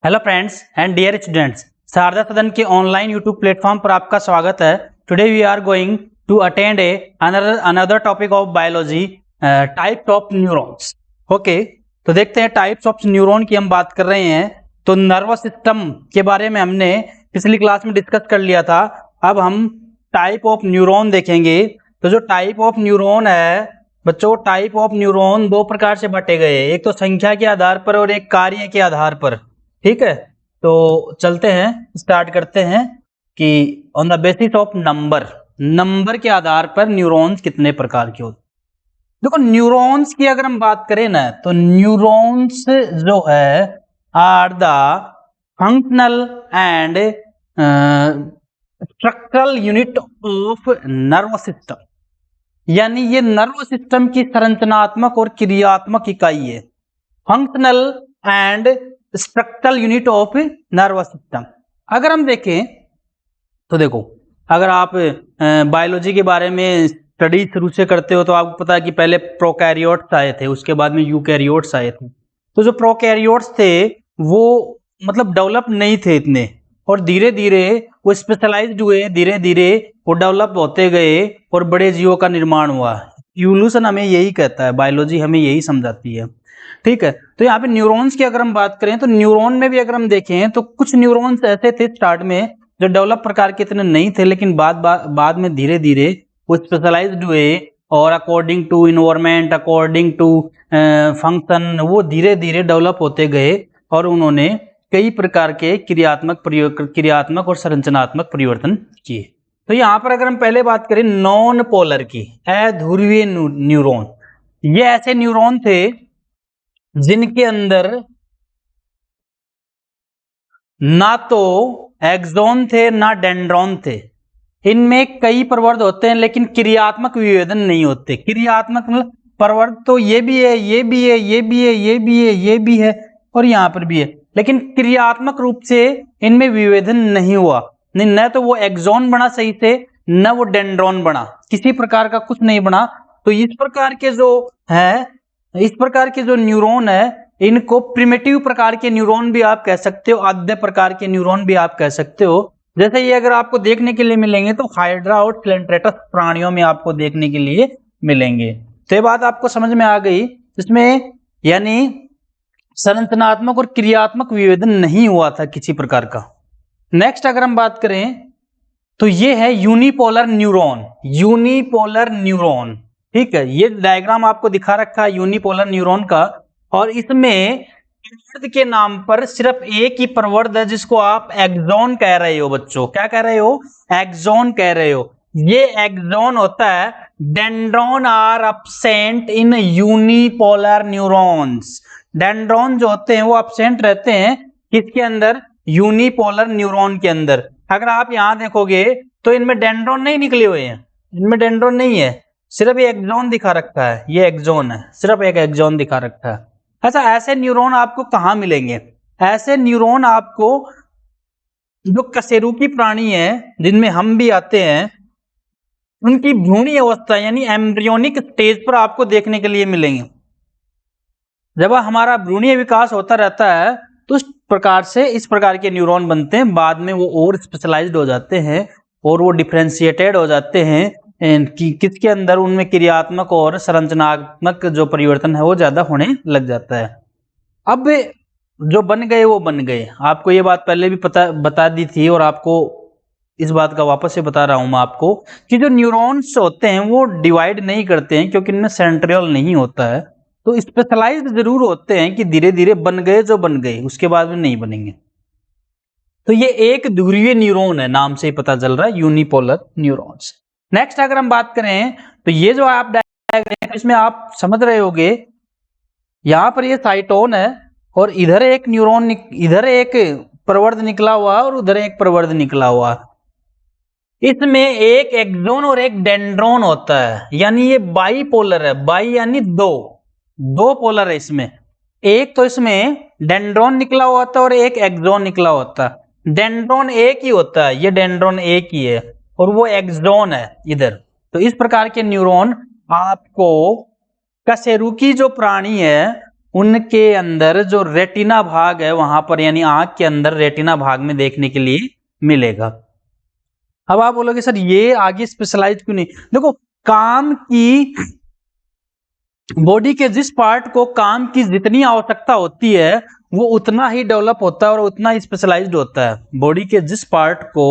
Hello friends and dear students, Sharda Sadan के online YouTube platform पर आपका स्वागत है। Today we are going to attend another topic of biology, types of neurons. Okay, तो देखते हैं टाइप्स ऑफ न्यूरॉन की हम बात कर रहे हैं। तो नर्वस सिस्टम के बारे में हमने पिछली क्लास में डिस्कस कर लिया था। अब हम टाइप ऑफ न्यूरॉन देखेंगे। तो जो टाइप ऑफ न्यूरॉन है बच्चों, टाइप ऑफ न्यूरॉन दो प्रकार से बांटे गए, एक तो संख्या के आधार पर और एक कार्य के आधार पर। ठीक है, तो चलते हैं, स्टार्ट करते हैं कि on the basis of number के आधार पर न्यूरॉन्स कितने प्रकार के होते। देखो, न्यूरॉन्स की अगर हम बात करें ना, तो न्यूरॉन्स जो है are the functional and structural unit of nervous system, यानी ये नर्वस सिस्टम की संरचनात्मक और क्रियात्मक इकाई है। Functional and structural unit of nervous system. अगर हम देखें तो देखो, अगर आप बायोलॉजी के बारे में स्टडी शुरू से करते हो तो आपको पता है कि पहले प्रोकैरियोट्स आए थे, उसके बाद में यूकैरियोट्स आए थे। तो जो प्रोकैरियोट्स थे वो मतलब डेवलप नहीं थे इतने, और धीरे धीरे वो स्पेशलाइज्ड हुए, धीरे धीरे वो डेवलप होते गए और बड़े जीवों का निर्माण हुआ। इवोल्यूशन हमें यही कहता है, बायोलॉजी हमें यही समझाती है। ठीक है, तो यहाँ पे न्यूरॉन्स की अगर हम बात करें तो न्यूरॉन में भी अगर हम देखें तो कुछ न्यूरॉन्स ऐसे थे स्टार्ट में जो डेवलप प्रकार के इतने नहीं थे, लेकिन बाद में धीरे धीरे वो स्पेशलाइज्ड हुए और according to environment, according to function, वो धीरे धीरे डेवलप होते गए और उन्होंने कई प्रकार के क्रियात्मक और संरचनात्मक परिवर्तन किए। तो यहाँ पर अगर हम पहले बात करें नॉन पोलर की, अध्रुवीय न्यूरॉन, ये ऐसे न्यूरॉन थे जिनके अंदर ना तो एक्सॉन थे ना डेंड्रॉन थे। इनमें कई प्रवर्ध होते हैं लेकिन क्रियात्मक विभेदन नहीं होते। क्रियात्मक मतलब प्रवर्ध तो ये भी है, ये भी है, ये भी है, ये भी है, ये भी है और यहाँ पर भी है, लेकिन क्रियात्मक रूप से इनमें विभेदन नहीं हुआ। न तो वो एक्सॉन बना सही से, न वो डेंड्रॉन बना, किसी प्रकार का कुछ नहीं बना। तो इस प्रकार के जो न्यूरॉन है इनको प्रिमिटिव प्रकार के न्यूरॉन भी आप कह सकते हो, आद्य प्रकार के न्यूरॉन भी आप कह सकते हो। जैसे ये अगर आपको देखने के लिए मिलेंगे तो हाइड्रा और सिलेंट्रेटस प्राणियों में आपको देखने के लिए मिलेंगे। तो ये बात आपको समझ में आ गई, इसमें यानी संरचनात्मक और क्रियात्मक विभेदन नहीं हुआ था किसी प्रकार का। नेक्स्ट अगर हम बात करें तो ये है यूनिपोलर न्यूरॉन। यूनिपोलर न्यूरॉन, ठीक है, ये डायग्राम आपको दिखा रखा है यूनिपोलर न्यूरॉन का, और इसमें प्रवर्ध के नाम पर सिर्फ एक ही प्रवर्ध है जिसको आप एक्सॉन कह रहे हो बच्चों। क्या कह रहे हो? एक्सॉन कह रहे हो। ये एक्सॉन होता है। Dendron are absent in unipolar neurons. Dendron जो होते हैं वो अब्सेंट रहते हैं किसके अंदर? यूनिपोलर न्यूरॉन के अंदर। अगर आप यहां देखोगे तो इनमें डेंड्रॉन नहीं निकले हुए हैं, इनमें डेंड्रॉन नहीं है, सिर्फ ये एक्सॉन दिखा रखा है। ये एक्सॉन है, सिर्फ एक एक्सॉन दिखा रखा है। अच्छा, ऐसे न्यूरॉन आपको कहाँ मिलेंगे? ऐसे न्यूरॉन आपको जो कशेरुकी प्राणी है जिनमें हम भी आते हैं, उनकी भ्रूणी अवस्था यानी एम्ब्रियोनिक स्टेज पर आपको देखने के लिए मिलेंगे। जब हमारा भ्रूणीय विकास होता रहता है तो इस प्रकार के न्यूरॉन बनते हैं। बाद में वो और स्पेशलाइज्ड हो जाते हैं और वो डिफरेंशिएटेड हो जाते हैं कि किसके अंदर उनमें क्रियात्मक और संरचनात्मक जो परिवर्तन है वो ज्यादा होने लग जाता है। अब जो बन गए वो बन गए। आपको ये बात पहले भी बता दी थी और आपको इस बात का वापस से बता रहा हूं मैं आपको कि जो न्यूरॉन्स होते हैं वो डिवाइड नहीं करते हैं क्योंकि इनमें सेंट्रियल नहीं होता है। तो स्पेशलाइज्ड जरूर होते हैं कि धीरे धीरे बन गए जो बन गए, उसके बाद में नहीं बनेंगे। तो ये एक ध्रुवीय न्यूरॉन है, नाम से ही पता चल रहा है, यूनिपोलर न्यूरॉन्स। नेक्स्ट अगर हम बात करें तो ये जो आप डायग्राम इसमें आप समझ रहे होगे, यहां पर ये साइटोन है और इधर एक न्यूरॉन, इधर एक प्रवर्ध निकला हुआ और उधर एक प्रवर्ध निकला हुआ। इसमें एक एक्सॉन और एक डेंड्रॉन होता है, यानी ये बाईपोलर है। बाई यानी दो पोलर है इसमें। एक तो इसमें डेंड्रॉन निकला हुआ था और एक एक्सॉन निकला होता। डेंड्रॉन एक ही होता है, ये डेंड्रॉन एक ही है और वो एक्सॉन है इधर। तो इस प्रकार के न्यूरॉन आपको कशेरुकी जो प्राणी है उनके अंदर जो रेटिना भाग है वहां पर, यानी आंख के अंदर रेटिना भाग में देखने के लिए मिलेगा। अब आप बोलोगे सर ये आगे स्पेशलाइज क्यों नहीं? देखो, काम की बॉडी के जिस पार्ट को काम की जितनी आवश्यकता होती है वो उतना ही डेवलप होता है और उतना ही स्पेशलाइज्ड होता है। बॉडी के जिस पार्ट को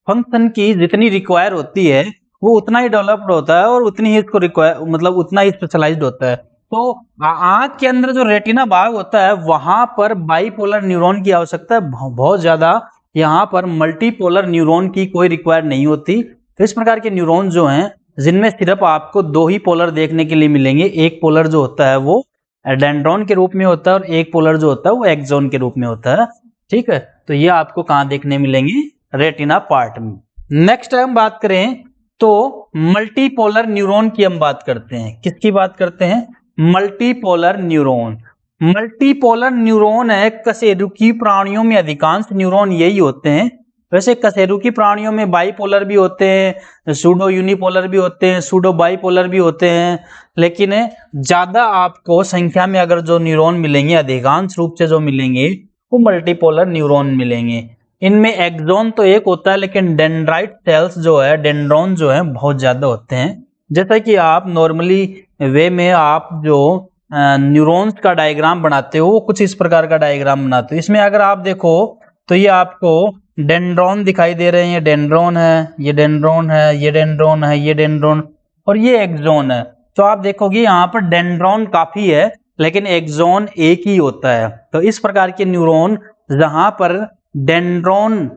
फंक्शन की जितनी रिक्वायर होती है वो उतना ही डेवलप्ड होता है और उतनी ही इसको रिक्वायर, मतलब उतना ही स्पेशलाइज्ड होता है। तो आंख के अंदर जो रेटिना भाग होता है वहां पर बाइपोलर न्यूरॉन की आवश्यकता है बहुत ज्यादा, यहाँ पर मल्टीपोलर न्यूरॉन की कोई रिक्वायर नहीं होती। तो इस प्रकार के न्यूरॉन जो हैं जिनमें सिर्फ आपको दो ही पोलर देखने के लिए मिलेंगे, एक पोलर जो होता है वो डेंड्रॉन के रूप में होता है और एक पोलर जो होता है वो एक्सॉन के रूप में होता है। ठीक है, तो ये आपको कहाँ देखने मिलेंगे? रेटिना पार्ट में। नेक्स्ट हम बात करें तो मल्टीपोलर न्यूरॉन की हम बात करते हैं। किसकी बात करते हैं? Multipolar neuron. मल्टीपोलर न्यूरॉन है कशेरुकी प्राणियों में अधिकांश न्यूरॉन यही होते हैं। वैसे कशेरुकी प्राणियों में बाइपोलर भी होते हैं, सूडो यूनिपोलर भी होते हैं, सूडो बाइपोलर भी होते हैं, लेकिन ज्यादा आपको संख्या में अगर जो न्यूरॉन मिलेंगे, अधिकांश रूप से जो मिलेंगे वो मल्टीपोलर न्यूरॉन मिलेंगे। इनमें एक्सॉन तो एक होता है लेकिन डेंड्राइट सेल्स जो है, डेंड्रॉन जो है बहुत ज्यादा होते हैं। जैसा कि आप नॉर्मली वे में आप जो न्यूरॉन्स का डायग्राम बनाते हो वो कुछ इस प्रकार का डायग्राम बनाते हो। इसमें अगर आप देखो तो ये आपको डेंड्रॉन दिखाई दे रहे हैं, ये डेंड्रॉन है, ये डेंड्रॉन है, ये डेंड्रॉन है, ये डेंड्रॉन और ये एक्सॉन है। तो आप देखोगे यहाँ पर डेंड्रॉन काफी है लेकिन एक्सॉन एक ही होता है। तो इस प्रकार के न्यूरॉन जहां पर डेंड्रॉन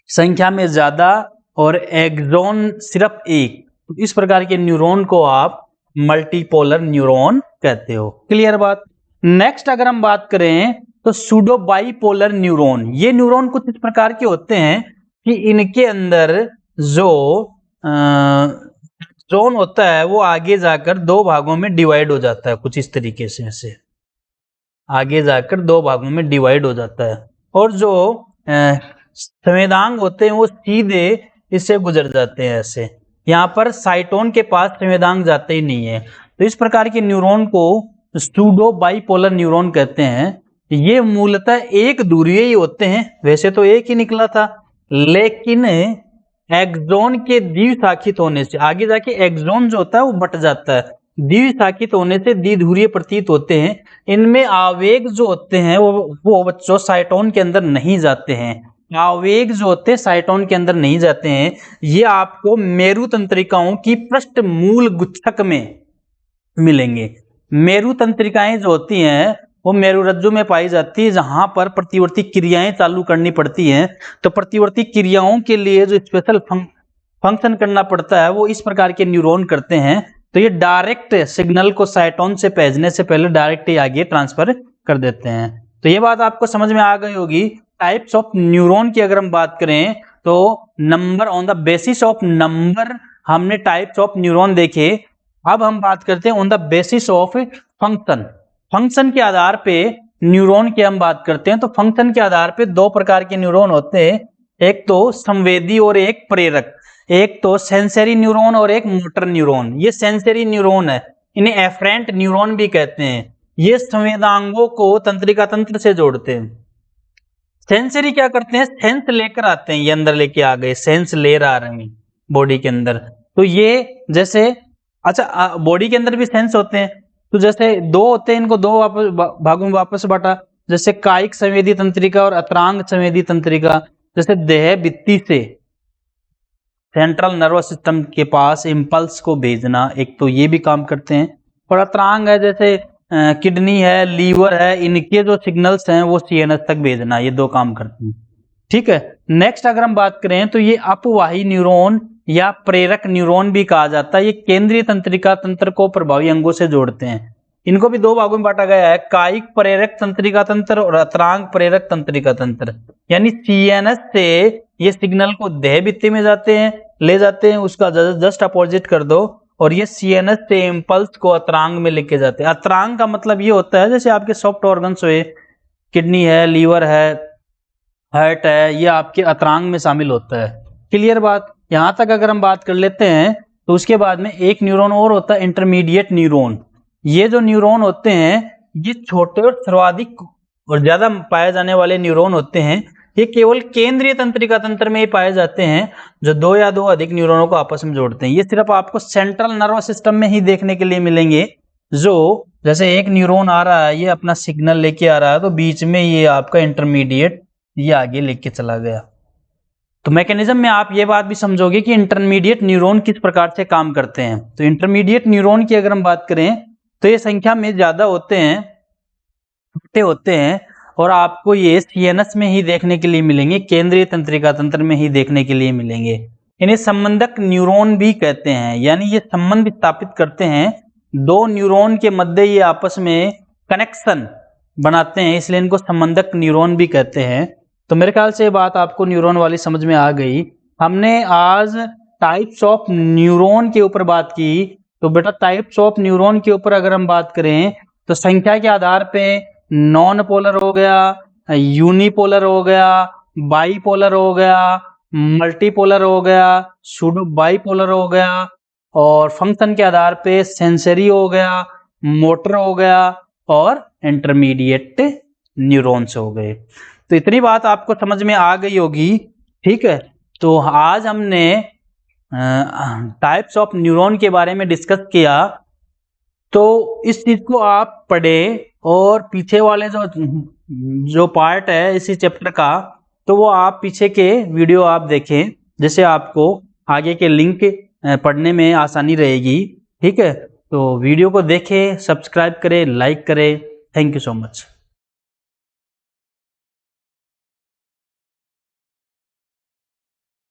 संख्या में ज्यादा और एक्सॉन सिर्फ एक, तो इस प्रकार के न्यूरॉन को आप मल्टीपोलर न्यूरॉन कहते हो। क्लियर बात? नेक्स्ट अगर हम बात करें तो सूडो बाइपोलर न्यूरॉन। ये न्यूरॉन कुछ इस प्रकार के होते हैं कि इनके अंदर जो जोन होता है वो आगे जाकर दो भागों में डिवाइड हो जाता है, कुछ इस तरीके से, ऐसे आगे जाकर दो भागों में डिवाइड हो जाता है और जो संवेदांग होते हैं वो सीधे इससे गुजर जाते हैं ऐसे। यहाँ पर साइटोन के पास संवेदांग जाते ही नहीं है। तो इस प्रकार के न्यूरॉन को सूडो बाइपोलर न्यूरॉन कहते हैं। ये मूलतः एक ध्रुवीय ही होते हैं, वैसे तो एक ही निकला था लेकिन एक्सॉन के द्विशाखित होने से आगे जाके एक्सॉन जो होता है वो बट जाता है, द्विशाखित होने से द्विध्रुवीय प्रतीत होते हैं। इनमें आवेग जो होते हैं वो बच्चों साइटोन के अंदर नहीं जाते हैं। आवेग जो होते हैं साइटोन के अंदर नहीं जाते हैं। ये आपको मेरु तंत्रिकाओं की पृष्ठ मूल गुच्छक में मिलेंगे। मेरु तंत्रिकाएं जो होती हैं वो मेरुरज्जु में पाई जाती है, जहां पर प्रतिवर्ती क्रियाएं चालू करनी पड़ती हैं। तो प्रतिवर्ती क्रियाओं के लिए जो स्पेशल फंक्शन करना पड़ता है वो इस प्रकार के न्यूरॉन करते हैं। तो ये डायरेक्ट सिग्नल को साइटोन से भेजने से पहले डायरेक्ट ही आगे ट्रांसफर कर देते हैं। तो ये बात आपको समझ में आ गई होगी। टाइप्स ऑफ न्यूरॉन की अगर हम बात करें तो number on the basis of number हमने टाइप्स ऑफ न्यूरॉन देखे। अब हम बात करते हैं on the basis of function. Function के आधार पे न्यूरॉन की हम बात करते हैं। तो फंक्शन के आधार पे दो प्रकार के न्यूरॉन होते हैं, एक तो संवेदी और एक प्रेरक। एक तो सेंसरी न्यूरॉन और एक मोटर न्यूरॉन। ये सेंसरी न्यूरॉन है, इन्हें एफरेंट न्यूरॉन भी कहते हैं। ये संवेदांगों को तंत्रिका तंत्र से जोड़ते हैं। सेंसरी क्या करते हैं? सेंस लेकर आते हैं, ये अंदर लेके आ गए, सेंस ले आ रहे हैं बॉडी के अंदर। तो ये जैसे अच्छा बॉडी के अंदर भी सेंस होते हैं, तो जैसे दो होते हैं, इनको दो भागों में वापस बांटा, जैसे कायिक संवेदी तंत्रिका और अतरांग संवेदी तंत्रिका। जैसे देह भित्ति से सेंट्रल नर्वस सिस्टम के पास इंपल्स को भेजना, एक तो ये भी काम करते हैं। और अतरांग है जैसे किडनी है, लीवर है, इनके जो सिग्नल्स हैं वो सीएनएस तक भेजना, ये दो काम करते हैं। ठीक है, नेक्स्ट अगर हम बात करें तो ये अपवाही न्यूरॉन या प्रेरक न्यूरॉन भी कहा जाता है। ये केंद्रीय तंत्रिका तंत्र को प्रभावी अंगों से जोड़ते हैं। इनको भी दो भागों में बांटा गया है, कायिक प्रेरक तंत्रिका तंत्र और अतरांग प्रेरक तंत्रिका तंत्र। यानी सीएनएस से ये सिग्नल को देह भित्ति में ले जाते हैं, उसका जस्ट अपोजिट कर दो, और ये सीएनएस से इंपल्स को अतरांग में लेके जाते हैं। अतरांग का मतलब ये होता है जैसे आपके सॉफ्ट ऑर्गन्स हुए, किडनी है, लीवर है, हार्ट है, ये आपके अतरांग में शामिल होता है। क्लियर बात? यहां तक अगर हम बात कर लेते हैं तो उसके बाद में एक न्यूरॉन और होता है, इंटरमीडिएट न्यूरॉन। ये जो न्यूरॉन होते हैं ये छोटे और सर्वाधिक और ज्यादा पाए जाने वाले न्यूरॉन होते हैं। ये केवल केंद्रीय तंत्रिका तंत्र में ही पाए जाते हैं, जो 2 या 2 अधिक न्यूरॉनों को आपस में जोड़ते हैं। ये सिर्फ आपको सेंट्रल नर्वस सिस्टम में ही देखने के लिए मिलेंगे, जो जैसे एक न्यूरॉन आ रहा है, ये अपना सिग्नल लेके आ रहा है, तो बीच में ये आपका इंटरमीडिएट ये आगे लेके चला गया। तो मैकेनिज्म में आप ये बात भी समझोगे कि इंटरमीडिएट न्यूरॉन किस प्रकार से काम करते हैं। तो इंटरमीडिएट न्यूरॉन की अगर हम बात करें तो ये संख्या में ज्यादा होते हैं, छोटे होते हैं, और आपको ये सीएनएस में ही देखने के लिए मिलेंगे, केंद्रीय तंत्रिका तंत्र में ही देखने के लिए मिलेंगे। इन्हें संबंधक न्यूरॉन भी कहते हैं, यानी ये संबंध स्थापित करते हैं, 2 न्यूरॉन के मध्य ये आपस में कनेक्शन बनाते हैं, इसलिए इनको संबंधक न्यूरॉन भी कहते हैं। तो मेरे ख्याल से ये बात आपको न्यूरॉन वाली समझ में आ गई। हमने आज टाइप्स ऑफ न्यूरॉन के ऊपर बात की। तो बेटा टाइप्स ऑफ न्यूरॉन के ऊपर अगर हम बात करें तो संख्या के आधार पे नॉन पोलर हो गया, यूनिपोलर हो गया, बाईपोलर हो गया, मल्टीपोलर हो गया, सूडो बाईपोलर हो गया, और फंक्शन के आधार पे सेंसरी हो गया, मोटर हो गया, और इंटरमीडिएट न्यूरॉन्स हो गए। तो इतनी बात आपको समझ में आ गई होगी, ठीक है। तो आज हमने टाइप्स ऑफ न्यूरॉन के बारे में डिस्कस किया। तो इस चीज को आप पढ़े और पीछे वाले जो पार्ट है इसी चैप्टर का, तो वो आप पीछे के वीडियो आप देखें, जिससे आपको आगे के लिंक पढ़ने में आसानी रहेगी, ठीक है। तो वीडियो को देखें, सब्सक्राइब करें, लाइक करें। Thank you so much.